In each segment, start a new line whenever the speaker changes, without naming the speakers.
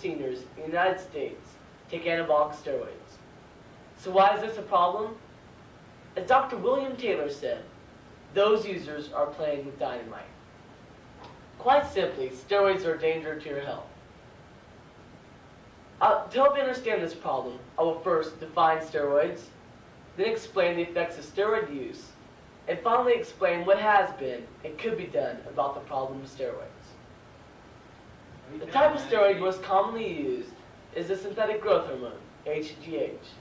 seniors in the United States take anabolic steroids. So why is this a problem? As Dr. William Taylor said, those users are playing with dynamite. Quite simply, steroids are a danger to your health. To help you understand this problem, I will first define steroids, then explain the effects of steroid use, and finally explain what has been and could be done about the problem of steroids. The type of steroid most commonly used is the synthetic growth hormone, HGH.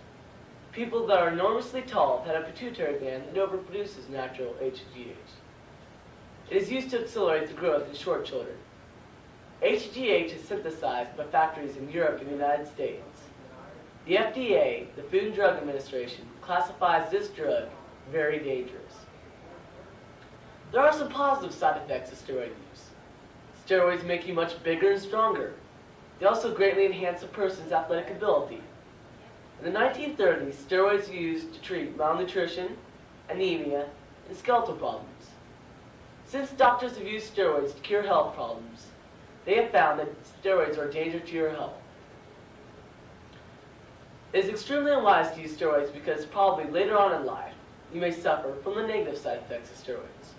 People that are enormously tall have had a pituitary gland that overproduces natural HGH. It is used to accelerate the growth in short children. HGH is synthesized by factories in Europe and the United States. The FDA, the Food and Drug Administration, classifies this drug very dangerous. There are some positive side effects of steroid use. Steroids make you much bigger and stronger. They also greatly enhance a person's athletic ability. In the 1930s, steroids were used to treat malnutrition, anemia, and skeletal problems. Since doctors have used steroids to cure health problems, they have found that steroids are a danger to your health. It is extremely unwise to use steroids because probably later on in life, you may suffer from the negative side effects of steroids.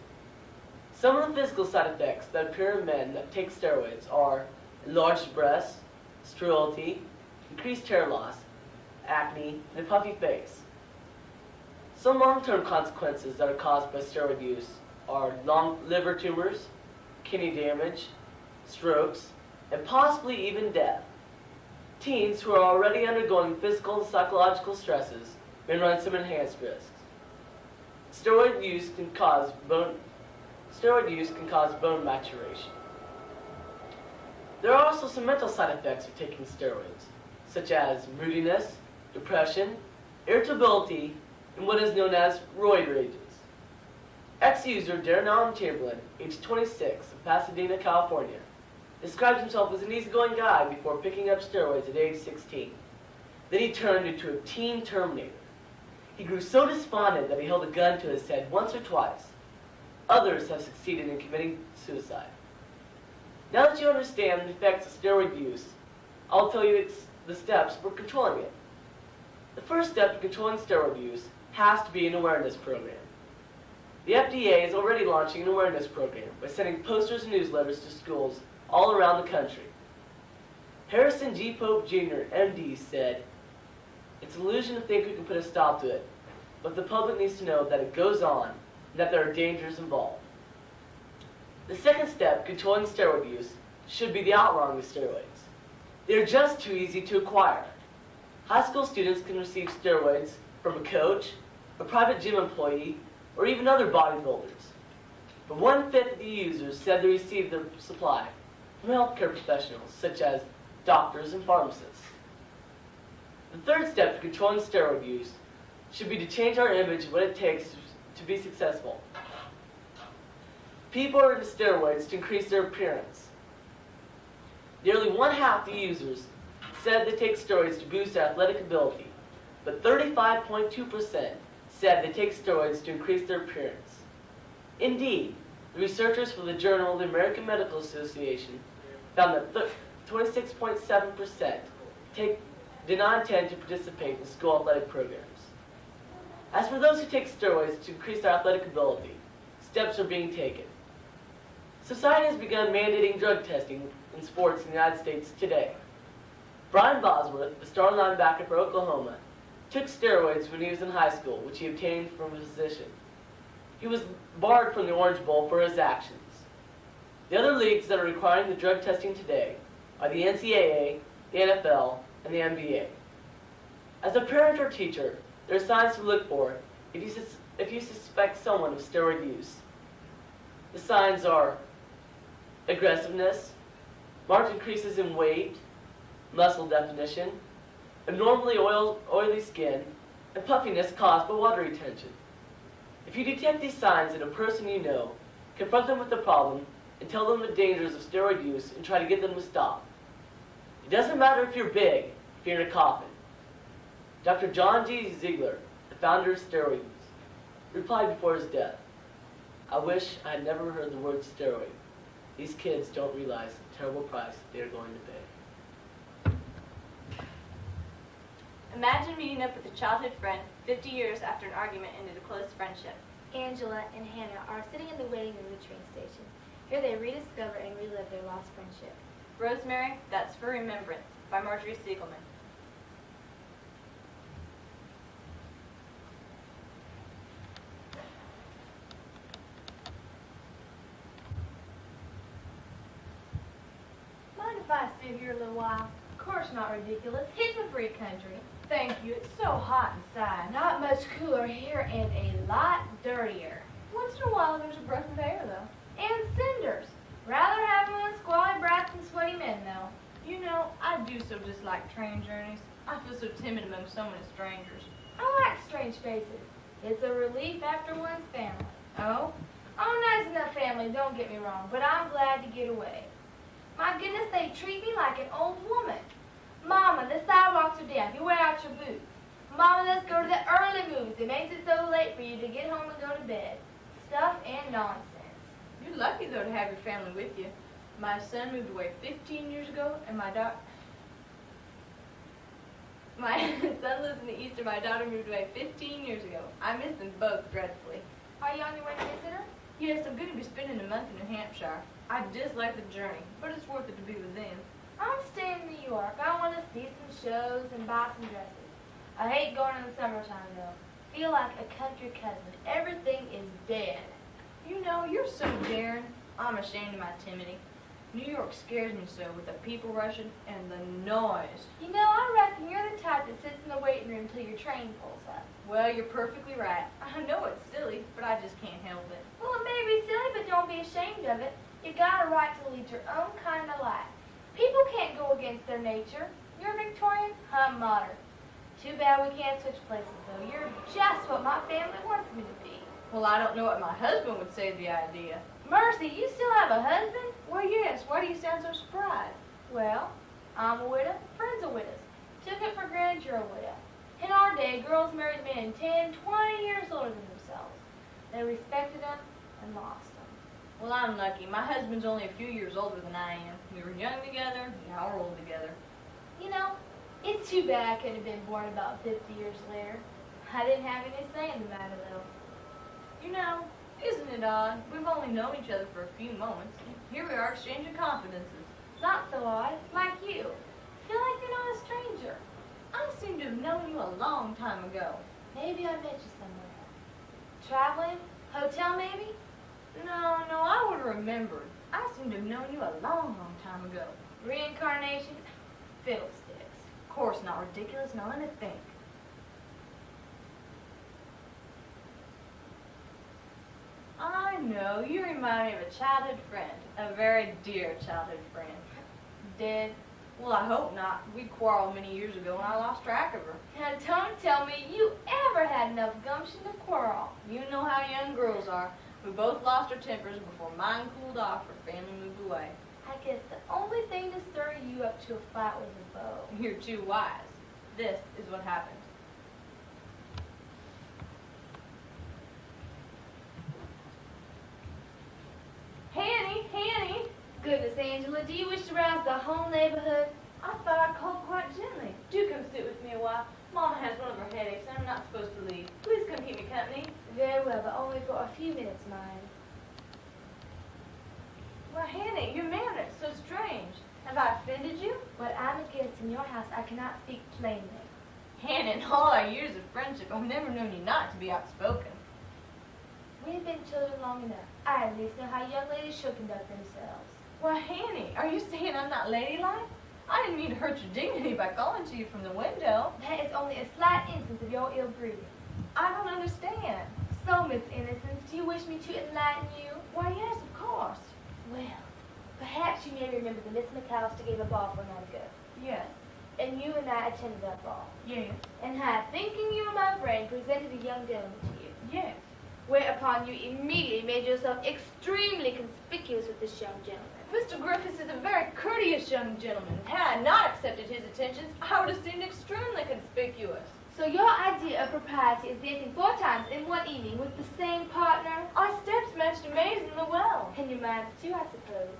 Some of the physical side effects that appear in men that take steroids are enlarged breasts, sterility, increased hair loss, acne, and a puffy face. Some long-term consequences that are caused by steroid use are liver tumors, kidney damage, strokes, and possibly even death. Teens who are already undergoing physical and psychological stresses may run some enhanced risks. Steroid use can cause bone maturation. There are also some mental side effects of taking steroids, such as moodiness, depression, irritability, and what is known as roid rages. Ex-user Darren Allen Chamberlain, age 26, of Pasadena, California, describes himself as an easygoing guy before picking up steroids at age 16. Then he turned into a teen terminator. He grew so despondent that he held a gun to his head once or twice. Others have succeeded in committing suicide. Now that you understand the effects of steroid use, I'll tell you the steps for controlling it. The first step in controlling steroid use has to be an awareness program. The FDA is already launching an awareness program by sending posters and newsletters to schools all around the country. Harrison G. Pope Jr., MD, said, "It's an illusion to think we can put a stop to it, but the public needs to know that it goes on and that there are dangers involved." The second step, controlling steroid use, should be the outlawing of steroids. They are just too easy to acquire. High school students can receive steroids from a coach, a private gym employee, or even other bodybuilders. But 1/5 of the users said they received their supply from healthcare professionals, such as doctors and pharmacists. The third step to controlling steroid use should be to change our image of what it takes to be successful. People are into steroids to increase their appearance. Nearly 1/2 the users said they take steroids to boost their athletic ability, but 35.2% said they take steroids to increase their appearance. Indeed, the researchers for the Journal of the American Medical Association found that 26.7% did not intend to participate in school athletic programs. As for those who take steroids to increase their athletic ability, steps are being taken. Society has begun mandating drug testing in sports in the United States today. Brian Bosworth, the star linebacker for Oklahoma, took steroids when he was in high school, which he obtained from a physician. He was barred from the Orange Bowl for his actions. The other leagues that are requiring the drug testing today are the NCAA, the NFL, and the NBA. As a parent or teacher, there are signs to look for if you suspect someone of steroid use. The signs are aggressiveness, marked increases in weight, muscle definition, abnormally oily skin, and puffiness caused by water retention. If you detect these signs in a person you know, confront them with the problem and tell them the dangers of steroid use and try to get them to stop. It doesn't matter if you're big, if you're in a coffin. Dr. John G. Ziegler, the founder of steroid use, replied before his death, "I wish I had never heard the word steroid. These kids don't realize the terrible price they are going to pay."
Imagine meeting up with a childhood friend 50 years after an argument ended a close friendship.
Angela and Hannah are sitting in the waiting room of the train station. Here they rediscover and relive their lost friendship.
Rosemary, That's for Remembrance by Marjorie Siegelman.
Mind if I sit here a little while? Of course not ridiculous. It's a free country. Thank you. It's so hot inside. Not much cooler here and a lot dirtier. Once in a while there's a breath of air though. And cinders. Rather have one squally brats than sweaty men though. You know, I do so dislike train journeys. I feel so timid among so many strangers. I like strange faces. It's a relief after one's family. Oh? Oh, nice enough family, don't get me wrong, but I'm glad to get away. My goodness, they treat me like an old woman. Mama, the sidewalks are damp. You wear out your boots. Mama, let's go to the early movies. It makes it so late for you to get home and go to bed. Stuff and nonsense. You're lucky, though, to have your family with you. My son moved away 15 years ago, and my son lives in the east, and my daughter moved away 15 years ago. I miss them both dreadfully. Are you on your way to visit her? Yes, I'm going to be spending a month in New Hampshire. I dislike the journey, but it's worth it to be with them. I'm staying in New York. I want to see some shows and buy some dresses. I hate going in the summertime, though. Feel like a country cousin. Everything is dead. You know, you're so daring. I'm ashamed of my timidity. New York scares me so with the people rushing and the noise. You know, I reckon you're the type that sits in the waiting room till your train pulls up. Well, you're perfectly right. I know it's silly, but I just can't help it. Well, it may be silly, but don't be ashamed of it. You got a right to lead your own kind of life. People can't go against their nature. You're Victorian, I'm modern. Too bad we can't switch places, though. You're just what my family wants me to be. Well, I don't know what my husband would say to the idea. Mercy, you still have a husband? Well, yes. Why do you sound so surprised? Well, I'm a widow. Friends are widows. Took it for granted you're a widow. In our day, girls married men 10, 20 years older than themselves. They respected them and lost them. Well, I'm lucky. My husband's only a few years older than I am. We were young together, now we're old together. You know, it's too bad I could have been born about 50 years later. I didn't have any say in the matter, though. You know, isn't it odd? We've only known each other for a few moments. Here we are exchanging confidences. Not so odd. Like you. Feel like you're not a stranger. I seem to have known you a long time ago. Maybe I met you somewhere. Traveling? Hotel, maybe? No, I would have remembered. I seem to have known you a long, long time ago. Reincarnation? Fiddlesticks. Of course not ridiculous. Now let me think. I know. You remind me of a childhood friend. A very dear childhood friend. Dead? Well, I hope not. We quarreled many years ago and I lost track of her. Now don't tell me you ever had enough gumption to quarrel. You know how young girls are. We both lost our tempers before mine cooled off or family moved away. I guess the only thing to stir you up to a fight was a bow. You're too wise. This is what happened. Hanny! Goodness, Angela, do you wish to rouse the whole neighborhood? I thought I called quite gently. Do come sit with me a while. Mama has one of her headaches and I'm not supposed to leave. Please come keep me company. Very well, but only for a few minutes, mind. Well, Hanny, your manner is so strange. Have I offended you? What I'm against in your house, I cannot speak plainly. Hanny, in all our years of friendship, I've never known you not to be outspoken. We've been children long enough. I at least know how young ladies should conduct themselves. Well, Hanny, are you saying I'm not ladylike? I didn't mean to hurt your dignity by calling to you from the window. That is only a slight instance of your ill breeding. I don't understand. So, Miss Innocence, do you wish me to enlighten you? Why, yes, of course. Well, perhaps you may remember that Miss McAllister gave a ball for a night ago. Yes. And you and I attended that ball. Yes. And I, thinking you were my friend, presented a young gentleman to you. Yes. Whereupon you immediately made yourself extremely conspicuous with this young gentleman. Mr. Griffiths is a very courteous young gentleman. Had I not accepted his attentions, I would have seemed extremely conspicuous. So your idea of propriety is dancing 4 times in one evening with the same partner? Our steps matched amazingly well. And your minds too, I suppose.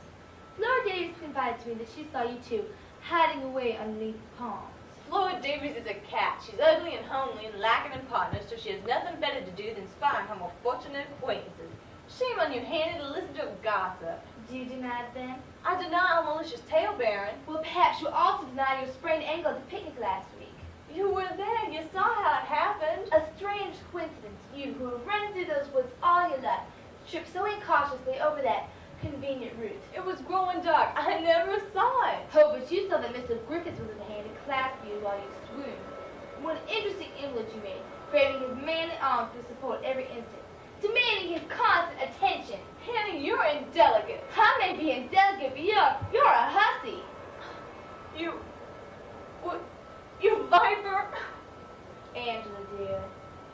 Flora Davis confided to me that she saw you two hiding away underneath the palms. Floyd Davies is a cat. She's ugly and homely and lacking in partners, so she has nothing better to do than spy on her more fortunate acquaintances. Shame on you, Hannah, to listen to a gossip.
Do you deny it then?
I deny Malicious talebearing.
Well, perhaps you also deny your sprained ankle at the picnic last week.
You were there. You saw how it happened.
A strange coincidence, you who have run through those woods all your life, tripped so incautiously over that convenient route.
It was growing dark. I never saw it.
Oh, but you saw that Mr. Griffiths was at hand and clasped you while you swooned. What an interesting invalid you made, braving his manly arms to support every instant, demanding his constant attention.
Hannah, you're indelicate.
I may be indelicate, but you're a hussy.
You viper.
Angela, dear,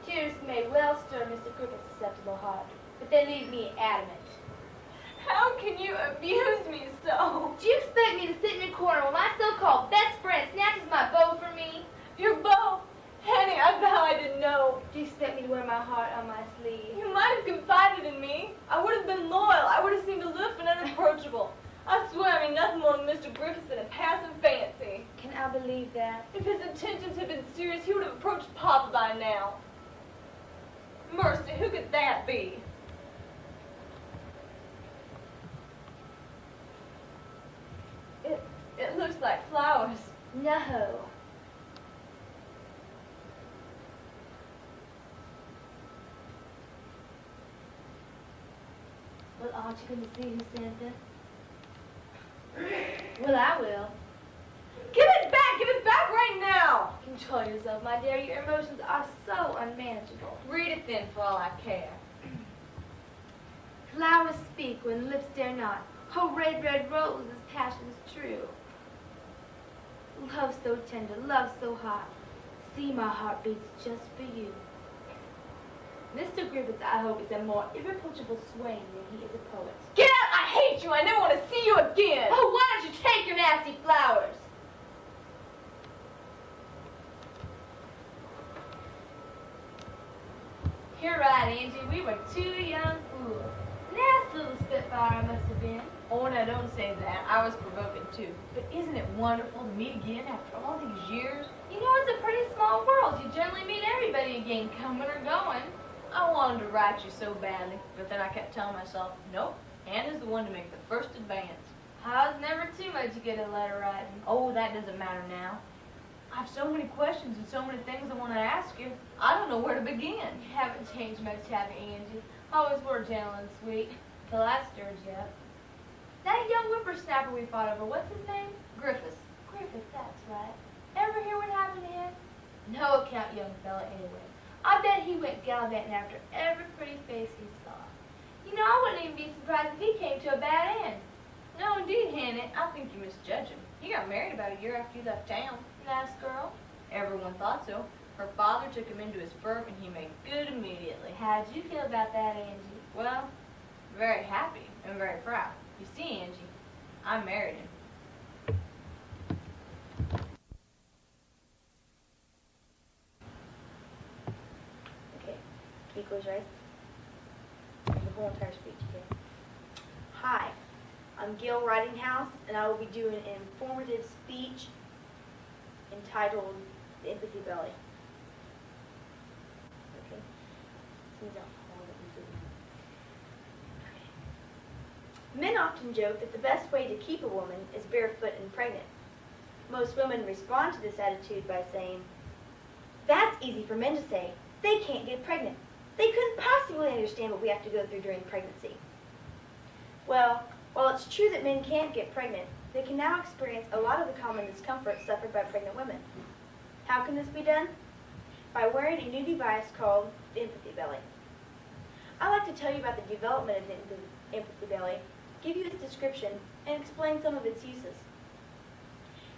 tears may well stir Mr. Griffith's susceptible heart, but they leave me adamant.
How can you abuse me so?
Do you expect me to sit in a corner while my so-called best friend snatches my bow from me?
Your bow? Henny, I vow I didn't know.
Do you expect me to wear my heart on my sleeve?
You might have confided in me. I would have been loyal. I would have seemed aloof and unapproachable. I swear I mean nothing more than Mr. Griffiths than a passing fancy.
Can I believe that?
If his intentions had been serious, he would have approached Papa by now. Mercy, who could that be? It looks like flowers.
No. Well, aren't you going to see who sent them? Well, I will.
Give it back! Give it back right now!
Control yourself, my dear. Your emotions are so unmanageable.
Read it then, for all I care.
Flowers speak when lips dare not. Oh, red, red roses, passion's true. Love so tender, love so hot. See, my heart beats just for you. Mr. Griffiths, I hope, is a more irreproachable swain than he is a poet.
Get out! I hate you! I never want to see you again!
Oh, why don't you take your nasty flowers? You're right, Angie. We were two young fools. Nasty little spitfire I must have been.
Oh, now don't say that. I was provoking too. But isn't it wonderful to meet again after all these years?
You know, it's a pretty small world. You generally meet everybody again, coming or going.
I wanted to write you so badly, but then I kept telling myself, nope, Hannah's the one to make the first advance.
I was never too much good at letter writing.
Oh, that doesn't matter now. I have so many questions and so many things I want to ask you. I don't know where to begin.
You haven't changed much, have you, Angie? Always were gentle and sweet, till I stirred you up. That young whippersnapper we fought over, what's his name?
Griffiths.
Griffith, that's right. Ever hear what happened to him? No account, young fella, anyway. I bet he went gallivanting after every pretty face he saw. You know, I wouldn't even be surprised if he came to a bad end.
No, indeed, Hannah. I think you misjudge him. He got married about a year after you left town.
Nice girl.
Everyone thought so. Her father took him into his firm, and he made good immediately.
How'd you feel about that, Angie?
Well, very happy and very proud. You see, Angie, I married him.
Okay, can you close your eyes? The whole entire speech again. Hi, I'm Gail Ridinghouse, and I will be doing an informative speech entitled The Empathy Belly. Okay. Seems I'll follow what you do. Men often joke that the best way to keep a woman is barefoot and pregnant. Most women respond to this attitude by saying, "That's easy for men to say. They can't get pregnant. They couldn't possibly understand what we have to go through during pregnancy." Well, while it's true that men can't get pregnant, they can now experience a lot of the common discomfort suffered by pregnant women. How can this be done? By wearing a new device called the Empathy Belly. I'd like to tell you about the development of the Empathy Belly, give you its description, and explain some of its uses.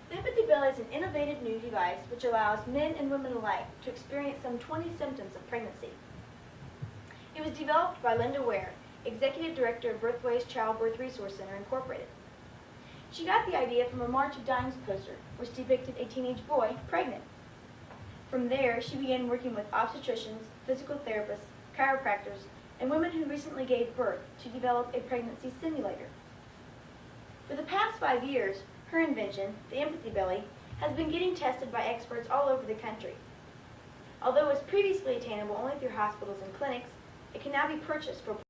The Empathy Belly is an innovative new device which allows men and women alike to experience some 20 symptoms of pregnancy. It was developed by Linda Ware, Executive Director of Birthways Childbirth Resource Center, Incorporated. She got the idea from a March of Dimes poster, which depicted a teenage boy pregnant. From there, she began working with obstetricians, physical therapists, chiropractors, and women who recently gave birth to develop a pregnancy simulator. For the past 5 years, her invention, the Empathy Belly, has been getting tested by experts all over the country. Although it was previously attainable only through hospitals and clinics, it can now be purchased for